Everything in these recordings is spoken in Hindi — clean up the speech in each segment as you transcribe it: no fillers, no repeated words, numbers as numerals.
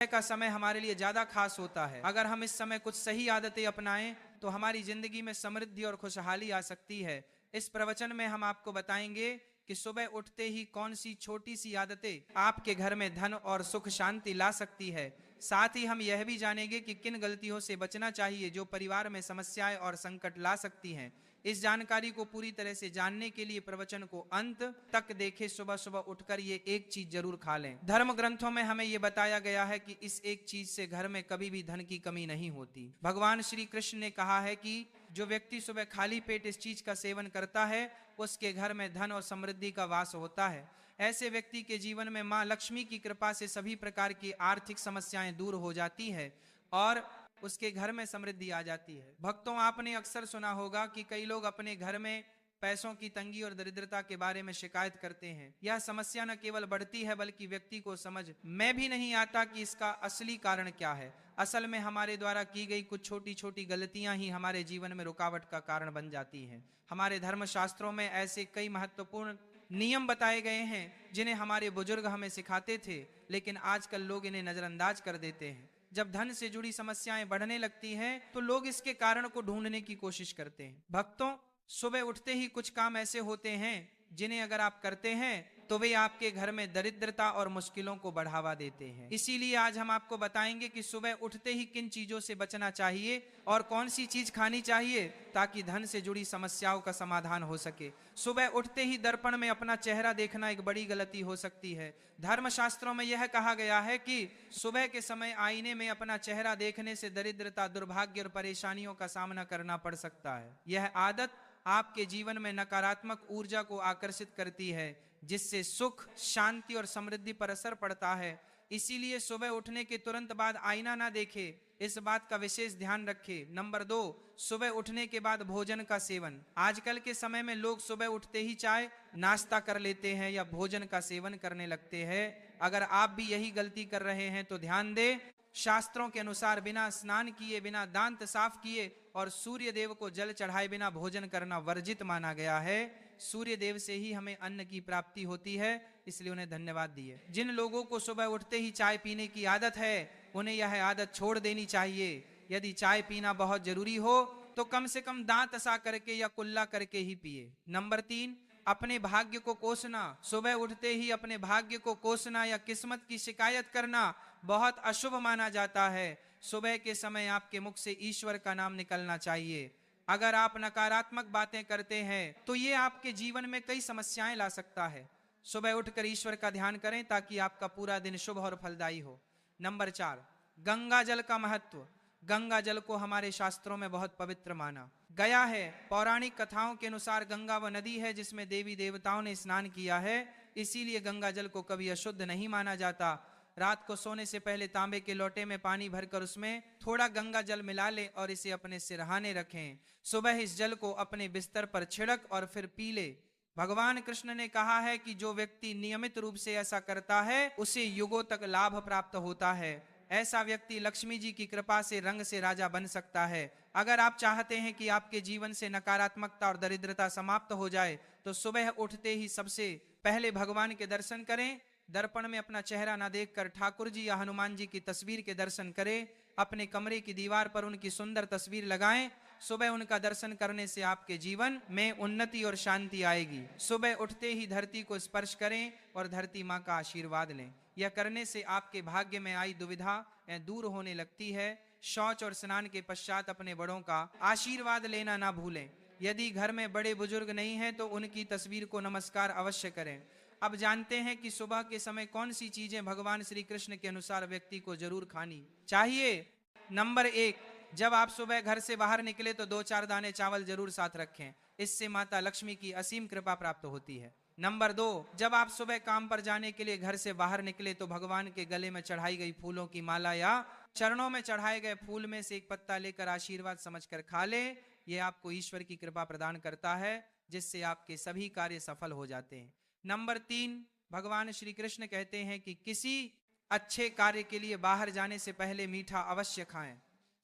का समय हमारे लिए ज्यादा खास होता है। अगर हम इस समय कुछ सही आदतें अपनाएं तो हमारी जिंदगी में समृद्धि और खुशहाली आ सकती है। इस प्रवचन में हम आपको बताएंगे कि सुबह उठते ही कौन सी छोटी सी आदतें आपके घर में धन और सुख शांति ला सकती है। साथ ही हम यह भी जानेंगे कि किन गलतियों से बचना चाहिए जो परिवार में समस्याएं और संकट ला सकती हैं। इस जानकारी को पूरी तरह से जानने के लिए प्रवचन को अंत तक देखें। सुबह सुबह उठकर ये एक चीज जरूर खा लें। धर्म ग्रंथों में हमें ये बताया गया है कि इस एक चीज से घर में कभी भी धन की कमी नहीं होती। भगवान श्री कृष्ण ने कहा है कि जो व्यक्ति सुबह खाली पेट इस चीज का सेवन करता है उसके घर में धन और समृद्धि का वास होता है। ऐसे व्यक्ति के जीवन में मां लक्ष्मी की कृपा से सभी प्रकार की आर्थिक समस्याएं दूर हो जाती है और उसके घर में समृद्धि आ जाती है। भक्तों, आपने अक्सर सुना होगा कि कई लोग अपने घर में पैसों की तंगी और दरिद्रता के बारे में शिकायत करते हैं। यह समस्या न केवल बढ़ती है बल्कि व्यक्ति को समझ में भी नहीं आता कि इसका असली कारण क्या है। असल में हमारे द्वारा की गई कुछ छोटी छोटी गलतियां ही हमारे जीवन में रुकावट का कारण बन जाती हैं। हमारे धर्म शास्त्रों में ऐसे कई महत्वपूर्ण नियम बताए गए हैं जिन्हें हमारे बुजुर्ग हमें सिखाते थे, लेकिन आजकल लोग इन्हें नजरअंदाज कर देते हैं। जब धन से जुड़ी समस्याएं बढ़ने लगती हैं तो लोग इसके कारण को ढूंढने की कोशिश करते हैं। भक्तों, सुबह उठते ही कुछ काम ऐसे होते हैं जिन्हें अगर आप करते हैं तो वे आपके घर में दरिद्रता और मुश्किलों को बढ़ावा देते हैं। इसीलिए आज हम आपको बताएंगे कि सुबह उठते ही किन चीजों से बचना चाहिए और कौन सी चीज खानी चाहिए ताकि धन से जुड़ी समस्याओं का समाधान हो सके। सुबह उठते ही दर्पण में अपना चेहरा देखना एक बड़ी गलती हो सकती है। धर्मशास्त्रों में यह कहा गया है कि सुबह के समय आईने में अपना चेहरा देखने से दरिद्रता, दुर्भाग्य और परेशानियों का सामना करना पड़ सकता है। यह आदत आपके जीवन में नकारात्मक ऊर्जा को आकर्षित करती है जिससे सुख, शांति और समृद्धि पर असर पड़ता है। इसीलिए सुबह उठने के तुरंत बाद आईना ना देखें, इस बात का विशेष ध्यान रखें। नंबर 2, सुबह उठने के बाद भोजन का सेवन। आजकल के समय में लोग सुबह उठते ही चाय नाश्ता कर लेते हैं या भोजन का सेवन करने लगते हैं। अगर आप भी यही गलती कर रहे हैं तो ध्यान दें, शास्त्रों के अनुसार बिना स्नान किए, बिना दांत साफ किए और सूर्य देव को जल चढ़ाए बिना भोजन करना वर्जित माना गया है। सूर्य देव से ही हमें अन्न की प्राप्ति होती है, इसलिए उन्हें धन्यवाद दिए। जिन लोगों को सुबह उठते ही चाय पीने की आदत है उन्हें यह आदत छोड़ देनी चाहिए। यदि चाय पीना बहुत जरूरी हो तो कम से कम दांत असा करके या कुल्ला करके ही पिए। नंबर 3, अपने भाग्य को कोसना। सुबह उठते ही अपने भाग्य को कोसना या किस्मत की शिकायत करना बहुत अशुभ माना जाता है। सुबह के समय आपके मुख से ईश्वर का नाम निकलना चाहिए। अगर आप नकारात्मक बातें करते हैं तो ये आपके जीवन में कई समस्याएं ला सकता है। सुबह उठकर ईश्वर का ध्यान करें ताकि आपका पूरा दिन शुभ और फलदायी हो। नंबर 4, गंगा जल का महत्व। गंगा जल को हमारे शास्त्रों में बहुत पवित्र माना गया है। पौराणिक कथाओं के अनुसार गंगा वह नदी है जिसमें देवी देवताओं ने स्नान किया है, इसीलिए गंगा जल को कभी अशुद्ध नहीं माना जाता। रात को सोने से पहले तांबे के लोटे में पानी भरकर उसमें थोड़ा गंगा जल मिला लें और इसे अपने सिरहाने रखें। सुबह इस जल को अपने बिस्तर पर छिड़क और फिर पी ले। भगवान कृष्ण ने कहा है कि जो व्यक्ति नियमित रूप से ऐसा करता है उसे युगों तक लाभ प्राप्त होता है। ऐसा व्यक्ति लक्ष्मी जी की कृपा से रंग से राजा बन सकता है। अगर आप चाहते हैं कि आपके जीवन से नकारात्मकता और दरिद्रता समाप्त हो जाए तो सुबह उठते ही सबसे पहले भगवान के दर्शन करें। दर्पण में अपना चेहरा ना देखकर ठाकुर जी या हनुमान जी की तस्वीर के दर्शन करें। अपने कमरे की दीवार पर उनकी सुंदर तस्वीर लगाएं। सुबह उनका दर्शन करने से आपके जीवन में उन्नति और शांति आएगी। सुबह उठते ही धरती को स्पर्श करें और धरती माँ का आशीर्वाद लें। यह करने से आपके भाग्य में आई दुविधा दूर होने लगती है। शौच और स्नान के पश्चात अपने बड़ों का आशीर्वाद लेना ना भूलें। यदि घर में बड़े बुजुर्ग नहीं हैं तो उनकी तस्वीर को नमस्कार अवश्य करें। अब जानते हैं कि सुबह के समय कौन सी चीजें भगवान श्री कृष्ण के अनुसार व्यक्ति को जरूर खानी चाहिए। नंबर 1, जब आप सुबह घर से बाहर निकले तो 2-4 दाने चावल जरूर साथ रखें, इससे माता लक्ष्मी की असीम कृपा प्राप्त होती है। नंबर 2, जब आप सुबह काम पर जाने के लिए घर से बाहर निकले तो भगवान के गले में चढ़ाई गई फूलों की माला या चरणों में चढ़ाए गए फूल में से एक पत्ता लेकर आशीर्वाद समझकर खा ले। यह आपको ईश्वर की कृपा प्रदान करता है जिससे आपके सभी कार्य सफल हो जाते हैं। नंबर 3, भगवान श्री कृष्ण कहते हैं कि किसी अच्छे कार्य के लिए बाहर जाने से पहले मीठा अवश्य खाएं।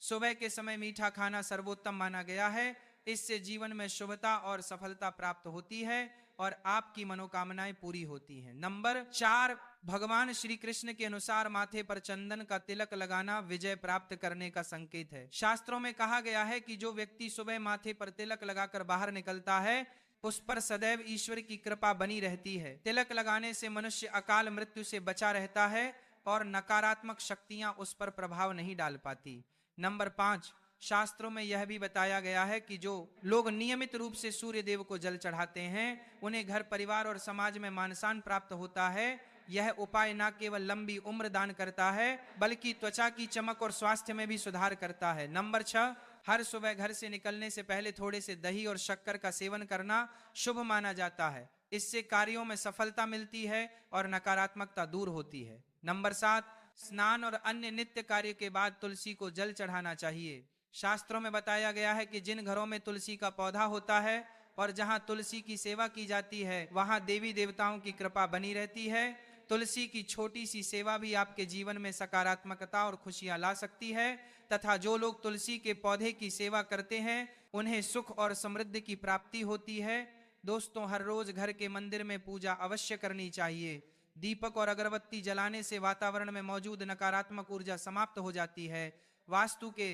सुबह के समय मीठा खाना सर्वोत्तम माना गया है। इससे जीवन में शुभता और सफलता प्राप्त होती है और आपकी मनोकामनाएं पूरी होती हैं। नंबर 4, भगवान श्री कृष्ण के अनुसार माथे पर चंदन का तिलक लगाना विजय प्राप्त करने का संकेत है। शास्त्रों में कहा गया है कि जो व्यक्ति सुबह माथे पर तिलक लगाकर बाहर निकलता है उस पर सदैव ईश्वर की कृपा बनी रहती है। तिलक लगाने से मनुष्य अकाल मृत्यु से बचा रहता है और नकारात्मक शक्तियां उस पर प्रभाव नहीं डाल पाती। नंबर 5, शास्त्रों में यह भी बताया गया है कि जो लोग नियमित रूप से सूर्य देव को जल चढ़ाते हैं उन्हें घर परिवार और समाज में मान सम्मान प्राप्त होता है। यह उपाय न केवल लंबी उम्र दान करता है बल्कि त्वचा की चमक और स्वास्थ्य में भी सुधार करता है। नंबर 6, हर सुबह घर से निकलने से पहले थोड़े से दही और शक्कर का सेवन करना शुभ माना जाता है। इससे कार्यों में सफलता मिलती है और नकारात्मकता दूर होती है। नंबर 7, स्नान और अन्य नित्य कार्य के बाद तुलसी को जल चढ़ाना चाहिए। शास्त्रों में बताया गया है कि जिन घरों में तुलसी का पौधा होता है और जहां तुलसी की सेवा की जाती है वहां देवी देवताओं की कृपा बनी रहती है। तुलसी की छोटी सी सेवा भी आपके जीवन में सकारात्मकता और खुशियां ला सकती है तथा जो लोग तुलसी के पौधे की सेवा करते हैं उन्हें सुख और समृद्धि की प्राप्ति होती है। दोस्तों, हर रोज घर के मंदिर में पूजा अवश्य करनी चाहिए। दीपक और अगरबत्ती जलाने से वातावरण में मौजूद नकारात्मक ऊर्जा समाप्त हो जाती है। वास्तु के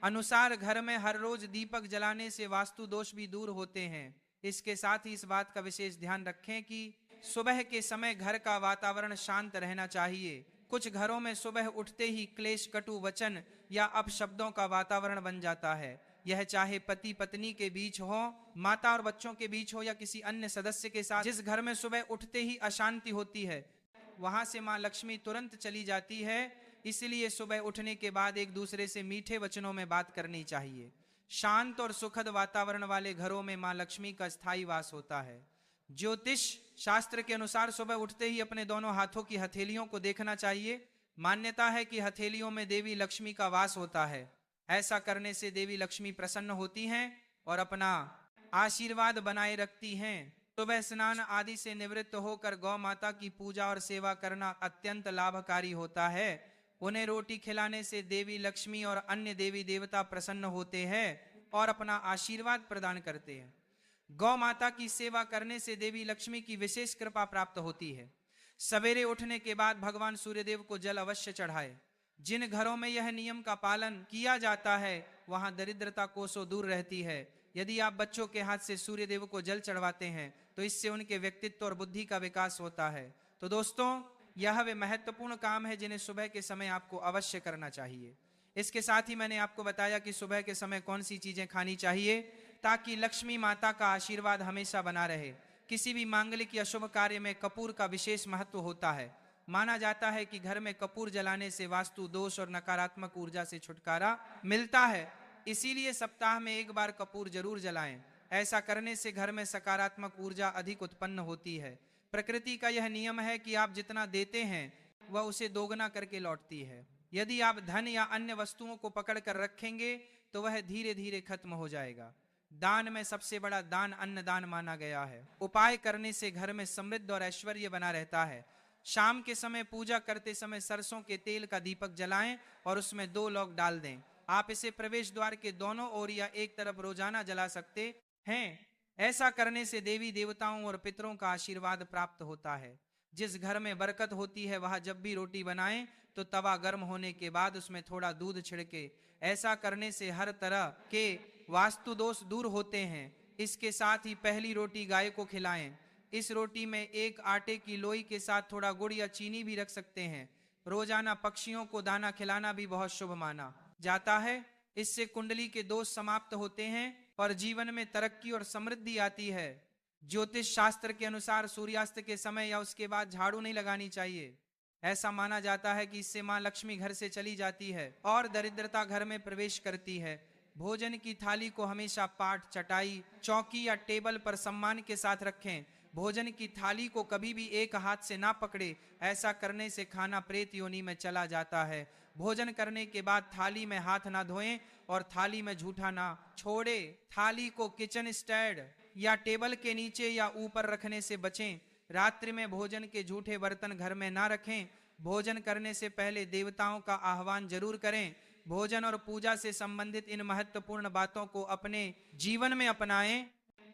अनुसार घर में हर रोज दीपक जलाने से वास्तु दोष भी दूर होते हैं। इसके साथ ही इस बात का विशेष ध्यान रखें कि सुबह के समय घर का वातावरण शांत रहना चाहिए। कुछ घरों में सुबह उठते ही क्लेश, कटु वचन या अपशब्दों का वातावरण बन जाता है। यह चाहे पति पत्नी के बीच हो, माता और बच्चों के बीच हो या किसी अन्य सदस्य के साथ। जिस घर में सुबह उठते ही अशांति होती है वहां से मां लक्ष्मी तुरंत चली जाती है। इसलिए सुबह उठने के बाद एक दूसरे से मीठे वचनों में बात करनी चाहिए। शांत और सुखद वातावरण वाले घरों में मां लक्ष्मी का स्थायी वास होता है। ज्योतिष शास्त्र के अनुसार सुबह उठते ही अपने दोनों हाथों की हथेलियों को देखना चाहिए। मान्यता है कि हथेलियों में देवी लक्ष्मी का वास होता है। ऐसा करने से देवी लक्ष्मी प्रसन्न होती हैं और अपना आशीर्वाद बनाए रखती हैं। सुबह स्नान आदि से निवृत्त होकर गौ माता की पूजा और सेवा करना अत्यंत लाभकारी होता है। उन्हें रोटी खिलाने से देवी लक्ष्मी और अन्य देवी देवता प्रसन्न होते हैं और अपना आशीर्वाद प्रदान करते हैं। गौ माता की सेवा करने से देवी लक्ष्मी की विशेष कृपा प्राप्त होती है। सवेरे उठने के बाद भगवान सूर्यदेव को जल अवश्य चढ़ाए। जिन घरों में यह नियम का पालन किया जाता है वहां दरिद्रता कोसों दूर रहती है। यदि आप बच्चों के हाथ से सूर्यदेव को जल चढ़वाते हैं तो इससे उनके व्यक्तित्व और बुद्धि का विकास होता है। तो दोस्तों, यह वे महत्वपूर्ण काम है जिन्हें सुबह के समय आपको अवश्य करना चाहिए। इसके साथ ही मैंने आपको बताया कि सुबह के समय कौन सी चीजें खानी चाहिए ताकि लक्ष्मी माता का आशीर्वाद हमेशा बना रहे। किसी भी मांगलिक या शुभ कार्य में कपूर का विशेष महत्व होता है। माना जाता है कि घर में कपूर जलाने से वास्तु दोष और नकारात्मक ऊर्जा से छुटकारा मिलता है। इसीलिए सप्ताह में एक बार कपूर जरूर जलाएं। ऐसा करने से घर में सकारात्मक ऊर्जा अधिक उत्पन्न होती है। प्रकृति का यह नियम है कि आप जितना देते हैं वह उसे दोगुना करके लौटती है। यदि आप धन या अन्य वस्तुओं को पकड़ कर रखेंगे तो वह धीरे धीरे खत्म हो जाएगा। दान में सबसे बड़ा दान अन्नदान माना गया है। उपाय करने से घर में समृद्धि और ऐश्वर्य बना रहता है। शाम के समय पूजा करते समय सरसों के तेल का दीपक जलाएं और उसमें 2 लौंग डाल दें। आप इसे प्रवेश द्वार के दोनों ओर या एक तरफ रोजाना जला सकते हैं। ऐसा करने से देवी देवताओं और पितरों का आशीर्वाद प्राप्त होता है। जिस घर में बरकत होती है वहां जब भी रोटी बनाएं तो तवा गर्म होने के बाद उसमें थोड़ा दूध छिड़के। ऐसा करने से हर तरह के वास्तु दोष दूर होते हैं। इसके साथ ही पहली रोटी गाय को खिलाएं। इस रोटी में एक आटे की लोई के साथ थोड़ा गुड़ या चीनी भी रख सकते हैं। रोजाना पक्षियों को दाना खिलाना भी बहुत शुभ माना जाता है। इससे कुंडली के दोष समाप्त होते हैं और जीवन में तरक्की और समृद्धि आती है। ज्योतिष शास्त्र के अनुसार सूर्यास्त के समय या उसके बाद झाड़ू नहीं लगानी चाहिए। ऐसा माना जाता है कि इससे मां लक्ष्मी घर से चली जाती है और दरिद्रता घर में प्रवेश करती है। भोजन की थाली को हमेशा पाट, चटाई, चौकी या टेबल पर सम्मान के साथ रखें। भोजन की थाली को कभी भी एक हाथ से ना पकड़े। ऐसा करने से खाना प्रेत योनि में चला जाता है। भोजन करने के बाद थाली में हाथ ना धोएं और थाली में झूठा ना छोड़े। थाली को किचन स्टैंड या टेबल के नीचे या ऊपर रखने से बचें। रात्रि में भोजन के झूठे बर्तन घर में ना रखें। भोजन करने से पहले देवताओं का आह्वान जरूर करें। भोजन और पूजा से संबंधित इन महत्वपूर्ण बातों को अपने जीवन में अपनाएं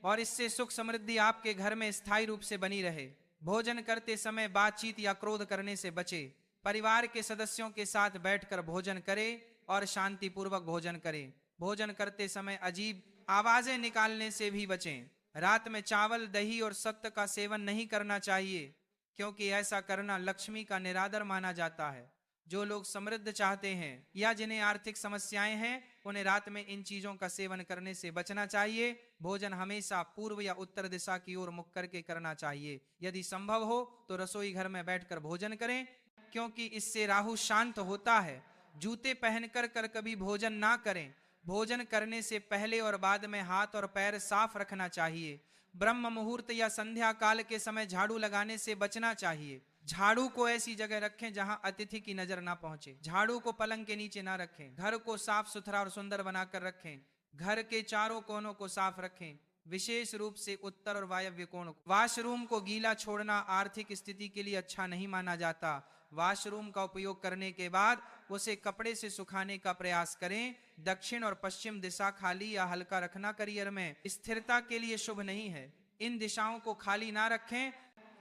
और इससे सुख समृद्धि आपके घर में स्थायी रूप से बनी रहे। भोजन करते समय बातचीत या क्रोध करने से बचे। परिवार के सदस्यों के साथ बैठकर भोजन करें और शांतिपूर्वक भोजन करें। भोजन करते समय अजीब आवाजें निकालने से भी बचें। रात में चावल, दही और सत्त का सेवन नहीं करना चाहिए, क्योंकि ऐसा करना लक्ष्मी का निरादर माना जाता है। जो लोग समृद्ध चाहते हैं या जिन्हें आर्थिक समस्याएं हैं, उन्हें रात में इन चीजों का सेवन करने से बचना चाहिए। भोजन हमेशा पूर्व या उत्तर दिशा की ओर मुख करके करना चाहिए। यदि संभव हो तो रसोई घर में बैठकर भोजन करें, क्योंकि इससे राहु शांत होता है। जूते पहनकर कर कभी भोजन ना करें। भोजन करने से पहले और बाद में हाथ और पैर साफ रखना चाहिए। ब्रह्म मुहूर्त या संध्या काल के समय झाड़ू लगाने से बचना चाहिए। झाड़ू को ऐसी जगह रखें जहां अतिथि की नजर ना पहुंचे। झाड़ू को पलंग के नीचे ना रखें। घर को साफ सुथरा और सुंदर बनाकर रखें। घर के चारों कोनों को साफ रखें, विशेष रूप से उत्तर और वायव्य कोण को। वॉशरूम को गीला छोड़ना आर्थिक स्थिति के लिए अच्छा नहीं माना जाता। वॉशरूम का उपयोग करने के बाद उसे कपड़े से सुखाने का प्रयास करें। दक्षिण और पश्चिम दिशा खाली या हल्का रखना करियर में स्थिरता के लिए शुभ नहीं है। इन दिशाओं को खाली ना रखें।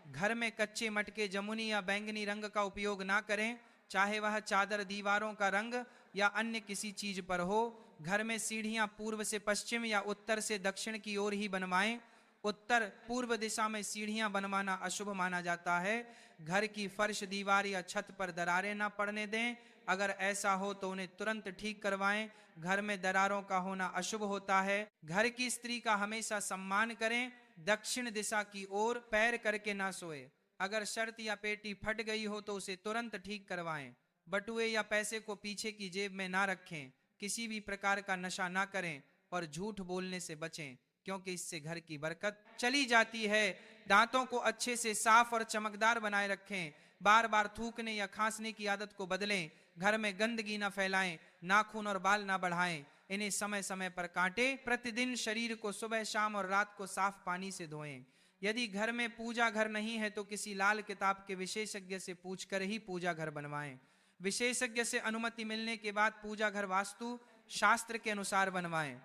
घर में कच्चे मटके, जमुनी या बैंगनी रंग का उपयोग ना करें, चाहे वह चादर, दीवारों का रंग या अन्य किसी चीज पर हो। घर में सीढ़ियां पूर्व से पश्चिम या उत्तर से दक्षिण की ओर ही बनवाएं। उत्तर पूर्व दिशा में सीढ़ियां बनवाना अशुभ माना जाता है। घर की फर्श, दीवार या छत पर दरारें ना पड़ने दें। अगर ऐसा हो तो उन्हें तुरंत ठीक करवाएं। घर में दरारों का होना अशुभ होता है। घर की स्त्री का हमेशा सम्मान करें। दक्षिण दिशा की ओर पैर करके ना सोए। अगर शर्त या पेटी फट गई हो तो उसे तुरंत ठीक करवाएं। बटुए या पैसे को पीछे की जेब में ना रखें। किसी भी प्रकार का नशा ना करें और झूठ बोलने से बचें, क्योंकि इससे घर की बरकत चली जाती है। दांतों को अच्छे से साफ और चमकदार बनाए रखें। बार बार थूकने या खांसने की आदत को बदलें। घर में गंदगी ना फैलाएं। नाखून और बाल ना बढ़ाएं। इन्हें समय समय पर काटें। प्रतिदिन शरीर को सुबह, शाम और रात को साफ पानी से धोएं। यदि घर में पूजा घर नहीं है तो किसी लाल किताब के विशेषज्ञ से पूछकर ही पूजा घर बनवाएं। विशेषज्ञ से अनुमति मिलने के बाद पूजा घर वास्तु शास्त्र के अनुसार बनवाएं।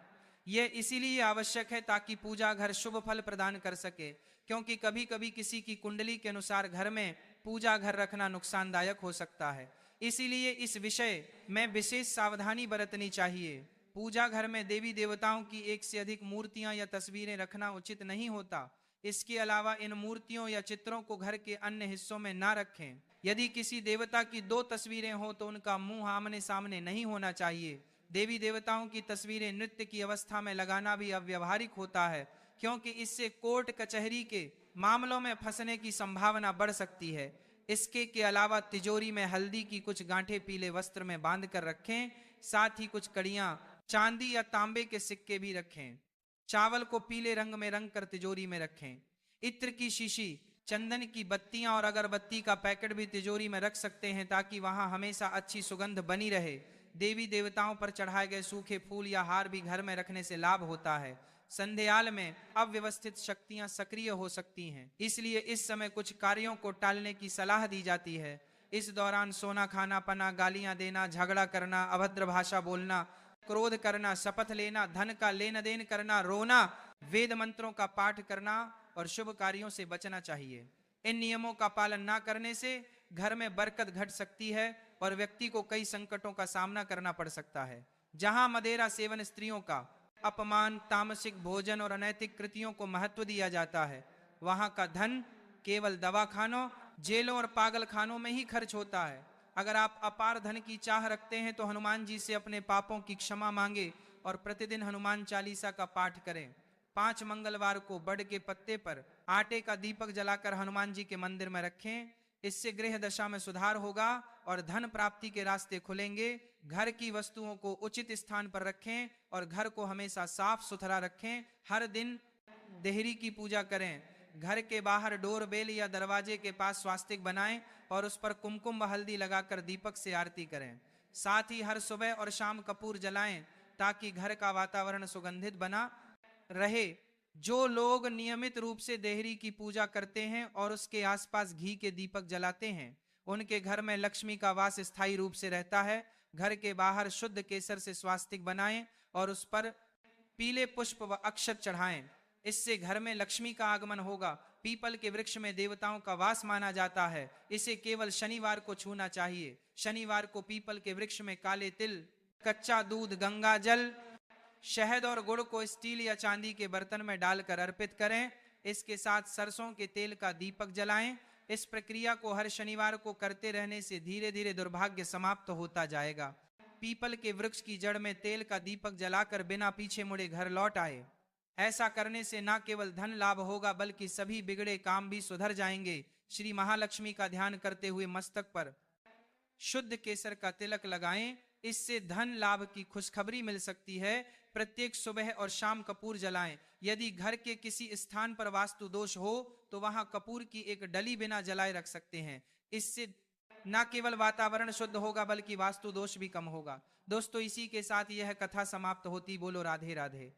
यह इसीलिए आवश्यक है ताकि पूजा घर शुभ फल प्रदान कर सके, क्योंकि कभी कभी किसी की कुंडली के अनुसार घर में पूजा घर रखना नुकसानदायक हो सकता है। इसीलिए इस विषय में विशेष सावधानी बरतनी चाहिए। पूजा घर में देवी देवताओं की एक से अधिक मूर्तियां या तस्वीरें रखना उचित नहीं होता। इसके अलावा इन मूर्तियों या चित्रों को घर के अन्य हिस्सों में ना रखें। यदि किसी देवता की 2 तस्वीरें हो तो उनका मुंह आमने सामने नहीं होना चाहिए। देवी देवताओं की तस्वीरें नृत्य की अवस्था में लगाना भी अव्यवहारिक होता है, क्योंकि इससे कोर्ट कचहरी के मामलों में फंसने की संभावना बढ़ सकती है। इसके के अलावा तिजोरी में हल्दी की कुछ गांठें पीले वस्त्र में बांध कर रखें। साथ ही कुछ कड़ियां चांदी या तांबे के सिक्के भी रखें। चावल को पीले रंग में रंग कर तिजोरी में रखें। इत्र की शीशी, चंदन की बत्तियां और अगरबत्ती का पैकेट भी तिजोरी में रख सकते हैं, ताकि वहां हमेशा अच्छी सुगंध बनी रहे। देवी देवताओं पर चढ़ाए गए सूखे फूल या हार भी घर में रखने से लाभ होता है। संध्याकाल में अव्यवस्थित शक्तियां सक्रिय हो सकती हैं, इसलिए इस समय कुछ कार्यों को टालने की सलाह दी जाती है। इस दौरान सोना खाना, पना, गालियां देना, झगड़ा करना, अभद्र भाषा बोलना, क्रोध करना, शपथ लेना, धन का लेन देन करना, रोना, वेद मंत्रों का पाठ करना और शुभ कार्यों से बचना चाहिए। इन नियमों का पालन न करने से घर में बरकत घट सकती है और व्यक्ति को कई संकटों का सामना करना पड़ सकता है। जहां मदिरा सेवन, स्त्रियों का अपमान, तामसिक भोजन और अनैतिक कृतियों को महत्व दिया जाता है, वहां का धन केवल दवाखानों, जेलों और पागल खानों में ही खर्च होता है। अगर आप अपार धन की चाह रखते हैं तो हनुमान जी से अपने पापों की क्षमा मांगे और प्रतिदिन हनुमान चालीसा का पाठ करें। 5 मंगलवार को बड़ के पत्ते पर आटे का दीपक जलाकर हनुमान जी के मंदिर में रखें। इससे गृह दशा में सुधार होगा और धन प्राप्ति के रास्ते खुलेंगे। घर की वस्तुओं को उचित स्थान पर रखें और घर को हमेशा साफ सुथरा रखें। हर दिन देहरी की पूजा करें। घर के बाहर डोर बेल या दरवाजे के पास स्वास्तिक बनाएं और उस पर कुमकुम व हल्दी लगाकर दीपक से आरती करें। साथ ही हर सुबह और शाम कपूर जलाएं ताकि घर का वातावरण सुगंधित बना रहे। जो लोग नियमित रूप से देहरी की पूजा करते हैं और उसके आसपास घी के दीपक जलाते हैं, उनके घर में लक्ष्मी का वास स्थायी रूप से रहता है। घर के बाहर शुद्ध केसर से स्वास्तिक बनाएं और उस पर पीले पुष्प व अक्षत चढ़ाएं। इससे घर में लक्ष्मी का आगमन होगा। पीपल के वृक्ष में देवताओं का वास माना जाता है। इसे केवल शनिवार को छूना चाहिए। शनिवार को पीपल के वृक्ष में काले तिल, कच्चा दूध, गंगा जल, शहद और गुड़ को स्टील या चांदी के बर्तन में डालकर अर्पित करें। इसके साथ सरसों के तेल का दीपक जलाएं। इस प्रक्रिया को हर शनिवार को करते रहने से धीरे धीरे दुर्भाग्य समाप्त होता जाएगा। पीपल के वृक्ष की जड़ में तेल का दीपक जलाकर बिना पीछे मुड़े घर लौट आए। ऐसा करने से न केवल धन लाभ होगा बल्कि सभी बिगड़े काम भी सुधर जाएंगे। श्री महालक्ष्मी का ध्यान करते हुए मस्तक पर शुद्ध केसर का तिलक लगाएं। इससे धन लाभ की खुशखबरी मिल सकती है। प्रत्येक सुबह और शाम कपूर जलाएं। यदि घर के किसी स्थान पर वास्तु दोष हो तो वहां कपूर की एक डली बिना जलाए रख सकते हैं। इससे न केवल वातावरण शुद्ध होगा बल्कि वास्तु दोष भी कम होगा। दोस्तों, इसी के साथ यह कथा समाप्त होती। बोलो राधे राधे।